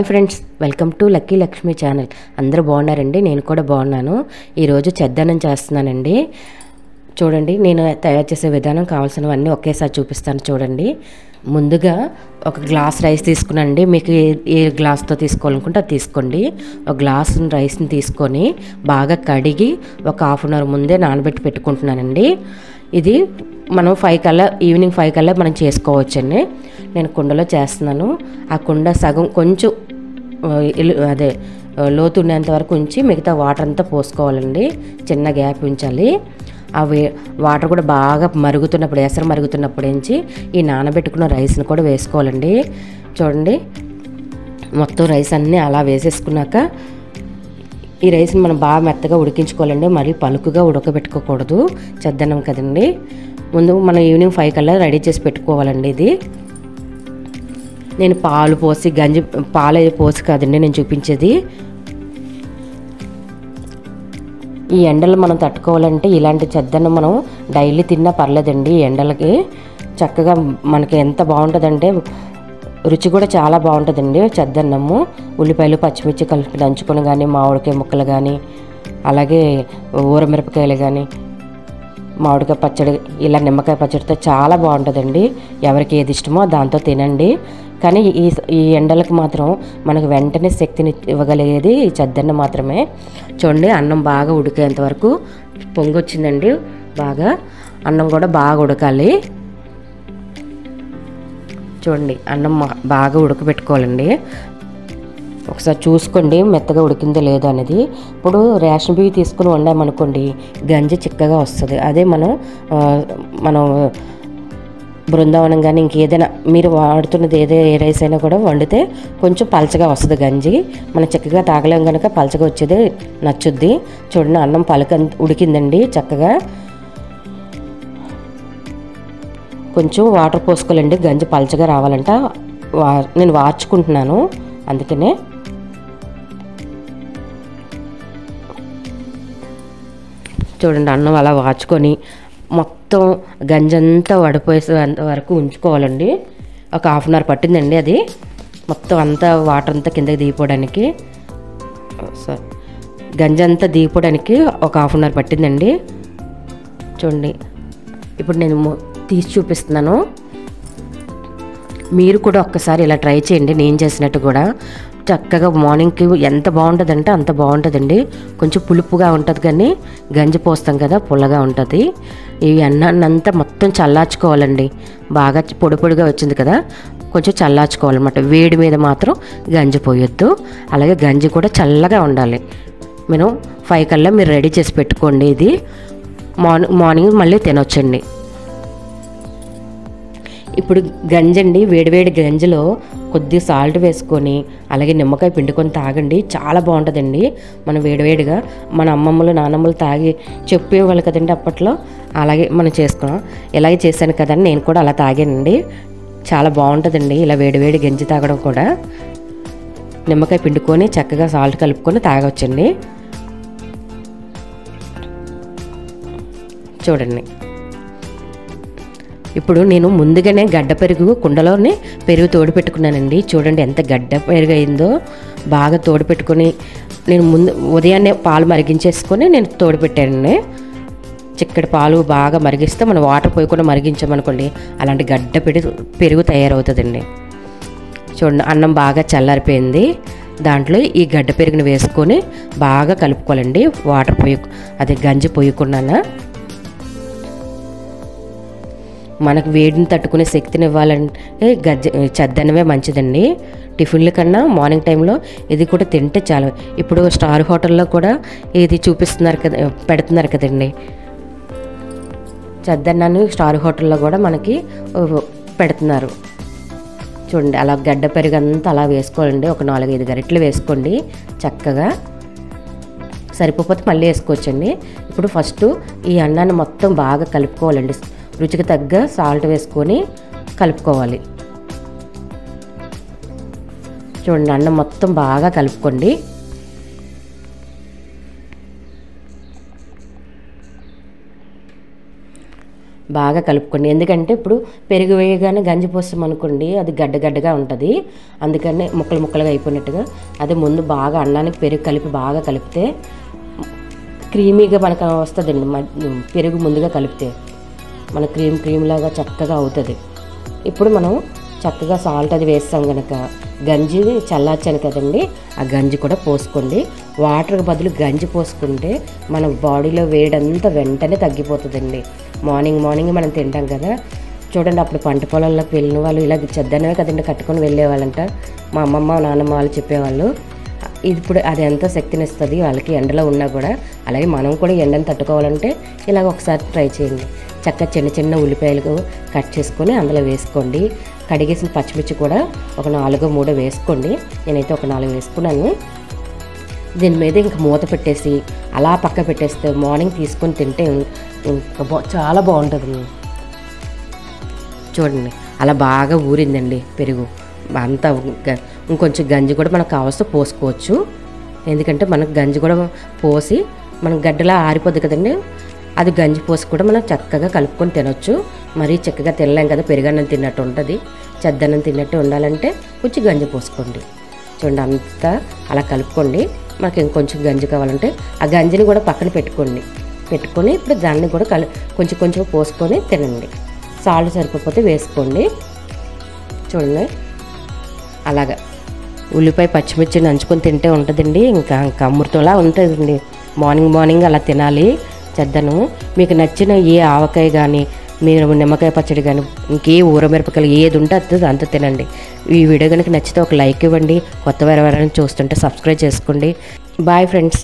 Hi friends, welcome to lucky Lakshmi channel. అందరూ బాగున్నారండి? నేను కూడా బాగున్నాను. ఈరోజు చెద్దన్నం చేస్తున్నానండి. చూడండి, నేను తయారు చేసే విధానం కావాల్సినవన్నీ ఒకేసారి చూపిస్తాను. చూడండి, ముందుగా ఒక గ్లాస్ రైస్ తీసుకున్నానండి. మీకు ఏ గ్లాస్తో తీసుకోవాలనుకుంటే అది తీసుకోండి. ఒక గ్లాస్ రైస్ని తీసుకొని బాగా కడిగి ఒక హాఫ్ అన్ అవర్ ముందే నానబెట్టి పెట్టుకుంటున్నానండి. ఇది మనం 5 కల్లా, ఈవినింగ్ 5 కల్లా మనం చేసుకోవచ్చండి. నేను కుండలో చేస్తున్నాను. ఆ కుండ సగం కొంచెం లోతు ఉండేంత వరకు ఉంచి మిగతా వాటర్ అంతా పోసుకోవాలండి. చిన్న గ్యాప్ ఉంచాలి. అవి వాటర్ కూడా బాగా మరుగుతున్నప్పుడు, ఎసరు మరుగుతున్నప్పుడు నుంచి ఈ నానబెట్టుకున్న రైస్ని కూడా వేసుకోవాలండి. చూడండి, మొత్తం రైస్ అన్నీ అలా వేసేసుకున్నాక ఈ రైస్ని మనం బాగా మెత్తగా ఉడికించుకోవాలండి. మరీ పలుకుగా ఉడకబెట్టుకోకూడదు, చెద్దన్నం కదండి. ముందు మనం ఈవినింగ్ 5 కల్లా రెడీ చేసి పెట్టుకోవాలండి. ఇది నేను పాలు పోసి పాలు పోసి కాదండి నేను చూపించేది. ఈ ఎండలు మనం తట్టుకోవాలంటే ఇలాంటి చెద్దన్నం మనం డైలీ తిన్నా పర్లేదండి. ఈ ఎండలకి చక్కగా మనకి ఎంత బాగుంటుందంటే రుచి కూడా చాలా బాగుంటుందండి చెద్దన్నము. ఉల్లిపాయలు పచ్చిమిర్చి కలిపి దంచుకొని కానీ, మామిడికాయ ముక్కలు కానీ, అలాగే ఊరమిరపకాయలు కానీ, మామిడికాయ పచ్చడి, ఇలా నిమ్మకాయ పచ్చడితో చాలా బాగుంటుందండి. ఎవరికి ఏది ఇష్టమో దాంతో తినండి. కానీ ఈ ఎండలకు మాత్రం మనకు వెంటనే శక్తిని ఇవ్వగలిగేది ఈ చెద్దన్నం మాత్రమే. చూడండి, అన్నం బాగా ఉడికేంత వరకు పొంగి వచ్చిందండి. బాగా అన్నం కూడా బాగా ఉడకాలి. చూడండి, అన్నం బాగా ఉడకబెట్టుకోవాలండి. ఒకసారి చూసుకోండి మెత్తగా ఉడికిందో లేదో అనేది. ఇప్పుడు రేషన్ బియ్యం తీసుకుని వండామనుకోండి, గంజి చిక్కగా వస్తుంది. అదే మనం బృందావనం కానీ ఇంకేదైనా మీరు వాడుతున్నది ఏ రైస్ అయినా కూడా వండితే కొంచెం పలచగా వస్తుంది గంజి. మనం చక్కగా తాగలేం కనుక పలచగా వచ్చేది నచ్చుద్ది. చూడండి, అన్నం ఉడికిందండి చక్కగా. కొంచెం వాటర్ పోసుకోవాలండి, గంజి పలచగా రావాలంట. నేను వార్చుకుంటున్నాను అందుకనే. చూడండి, అన్నం అలా వార్చుకొని మొత్తం గంజంతా వడిపోయేంత వరకు ఉంచుకోవాలండి. ఒక హాఫ్ అన్ అవర్ పట్టిందండి అది మొత్తం అంతా వాటర్ అంతా కిందకి దిగిపోవడానికి. గంజంతా దిగిపోవడానికి ఒక హాఫ్ అన్ అవర్ పట్టిందండి. చూడండి, ఇప్పుడు నేను తీసి చూపిస్తున్నాను. మీరు కూడా ఒక్కసారి ఇలా ట్రై చేయండి, నేను చేసినట్టు కూడా. చక్కగా మార్నింగ్కి ఎంత బాగుంటుందంటే అంత బాగుంటుందండి. కొంచెం పులుపుగా ఉంటుంది కానీ గంజి పోస్తాం కదా, పుల్లగా ఉంటుంది. ఈ అన్నాన్ని అంతా మొత్తం చల్లార్చుకోవాలండి. బాగా పొడి పొడిగా వచ్చింది కదా, కొంచెం చల్లార్చుకోవాలన్నమాట. వేడి మీద మాత్రం గంజి పోయొద్దు. అలాగే గంజి కూడా చల్లగా ఉండాలి. మీరు 5 కల్లా మీరు రెడీ చేసి పెట్టుకోండి. ఇది మార్నింగ్ మళ్ళీ తినొచ్చండి. ఇప్పుడు గంజండి, వేడివేడి గంజిలో కొద్ది సాల్ట్ వేసుకొని అలాగే నిమ్మకాయ పిండుకొని తాగండి, చాలా బాగుంటుందండి. మనం వేడివేడిగా మన అమ్మమ్మలు నాన్నమ్మలు తాగి చెప్పేవాళ్ళు కదండి అప్పట్లో. అలాగే మనం చేసుకున్నాం. ఇలాగే చేశాను కదండి, నేను కూడా అలా తాగానండి. చాలా బాగుంటుందండి ఇలా వేడివేడి గంజి తాగడం కూడా. నిమ్మకాయ పిండుకొని చక్కగా సాల్ట్ కలుపుకొని తాగొచ్చండి. చూడండి, ఇప్పుడు నేను ముందుగానే గడ్డ పెరుగు కుండలోనే పెరుగు తోడు పెట్టుకున్నానండి. చూడండి ఎంత గడ్డ పెరుగు అయిందో. బాగా తోడు పెట్టుకొని నేను ఉదయాన్నే పాలు మరిగించేసుకొని నేను తోడు పెట్టానండి. చిక్కటి పాలు బాగా మరిగిస్తే మనం వాటర్ పోయకుండా మరిగించామనుకోండి, అలాంటి గడ్డ పెరుగు తయారవుతుందండి. చూడండి, అన్నం బాగా చల్లారిపోయింది. దాంట్లో ఈ గడ్డ పెరుగుని వేసుకొని బాగా కలుపుకోవాలండి. వాటర్ గంజి పోయకుండా. మనకు వేడిని తట్టుకునే శక్తిని ఇవ్వాలంటే చెద్దన్నమే మంచిదండి. టిఫిన్ల కన్నా మార్నింగ్ టైంలో ఇది కూడా తింటే చాలా. ఇప్పుడు స్టార్ హోటల్లో కూడా ఇది చూపిస్తున్నారు కదా, పెడుతున్నారు కదండి చెద్దన్నాన్ని. స్టార్ హోటల్లో కూడా మనకి పెడుతున్నారు. చూడండి, అలా గడ్డ పెరుగంతా అలా వేసుకోవాలండి. ఒక 4-5 గరిటెలు వేసుకోండి చక్కగా. సరిపోతే మళ్ళీ వేసుకోవచ్చండి. ఇప్పుడు ఫస్ట్ ఈ అన్నాన్ని మొత్తం బాగా కలుపుకోవాలండి. రుచికి తగ్గ సాల్ట్ వేసుకొని కలుపుకోవాలి. చూడండి, అన్నం మొత్తం బాగా కలుపుకోండి. బాగా కలుపుకోండి. ఎందుకంటే ఇప్పుడు పెరుగు వేయగానే గంజి పోస్తాం అనుకోండి, అది గడ్డగా ఉంటుంది. అందుకని ముక్కలుగా అయిపోయినట్టుగా అదే ముందు బాగా అన్నానికి పెరుగు కలిపి బాగా కలిపితే క్రీమీగా మనకు వస్తుందండి. పెరుగు ముందుగా కలిపితే మన క్రీమ్ లాగా చక్కగా అవుతుంది. ఇప్పుడు మనం చక్కగా సాల్ట్ అది వేస్తాం కనుక గంజి చల్లార్చాను కదండి, ఆ గంజి కూడా పోసుకోండి. వాటర్కి బదులు గంజి పోసుకుంటే మన బాడీలో వేడంతా వెంటనే తగ్గిపోతుందండి. మార్నింగ్ మనం తింటాం కదా, చూడండి అప్పుడు పంట పొలాల్లోకి వెళ్ళిన వాళ్ళు ఇలా చెద్దనమే కదండి కట్టుకొని వెళ్ళేవాళ్ళంట. మా అమ్మమ్మ నాన్నమ్మ వాళ్ళు చెప్పేవాళ్ళు. ఇప్పుడు అది ఎంత శక్తిని ఇస్తుంది వాళ్ళకి ఎండలో ఉన్నా కూడా. అలాగే మనం కూడా ఎండను తట్టుకోవాలంటే ఇలాగ ఒకసారి ట్రై చేయండి. చక్కగా చిన్న ఉల్లిపాయలు కట్ చేసుకొని అందులో వేసుకోండి. కడిగేసిన పచ్చిమిర్చి కూడా ఒక 4-3 వేసుకోండి. నేనైతే ఒక 4 వేసుకున్నాను. దీని మీద ఇంక మూత పెట్టేసి అలా పక్క పెట్టేస్తే మార్నింగ్ తీసుకొని తింటే ఇంకా చాలా బాగుంటుంది. చూడండి అలా బాగా ఊరిందండి పెరుగు అంతా. ఇంకొంచెం గంజి కూడా మనకు కావస్తే పోసుకోవచ్చు. ఎందుకంటే మనకు గంజి కూడా పోసి మనం గడ్డలా ఆరిపోద్ది కదండి, అది గంజి పోసి కూడా మనం చక్కగా కలుపుకొని తినొచ్చు. మరీ చక్కగా తినలేం కదా, పెరుగన్నం తిన్నట్టు ఉంటుంది. చెద్దన్నం తిన్నట్టు ఉండాలంటే కొంచెం గంజి పోసుకోండి. చూడండి అంతా అలా కలుపుకోండి. మనకి ఇంకొంచెం గంజి కావాలంటే ఆ గంజిని కూడా పక్కన పెట్టుకొని ఇప్పుడు దాన్ని కూడా కొంచెం పోసుకొని తినండి. సాల్ట్ సరిపోతే వేసుకోండి. చూడండి అలాగా ఉల్లిపాయ పచ్చిమిర్చి నంచుకొని తింటే ఉంటుందండి. ఇంకా అమృతంలా ఉంటుందండి. మార్నింగ్ అలా తినాలి చెద్దను. మీకు నచ్చిన ఏ ఆవకాయ కానీ, మీరు నిమ్మకాయ పచ్చడి కానీ, ఇంకే ఊరమిరపకాయలు ఏది ఉంటే అది అంత తినండి. ఈ వీడియో కనుక నచ్చితే ఒక లైక్ ఇవ్వండి. కొత్త వారు చూస్తుంటే సబ్స్క్రైబ్ చేసుకోండి. Bye friends.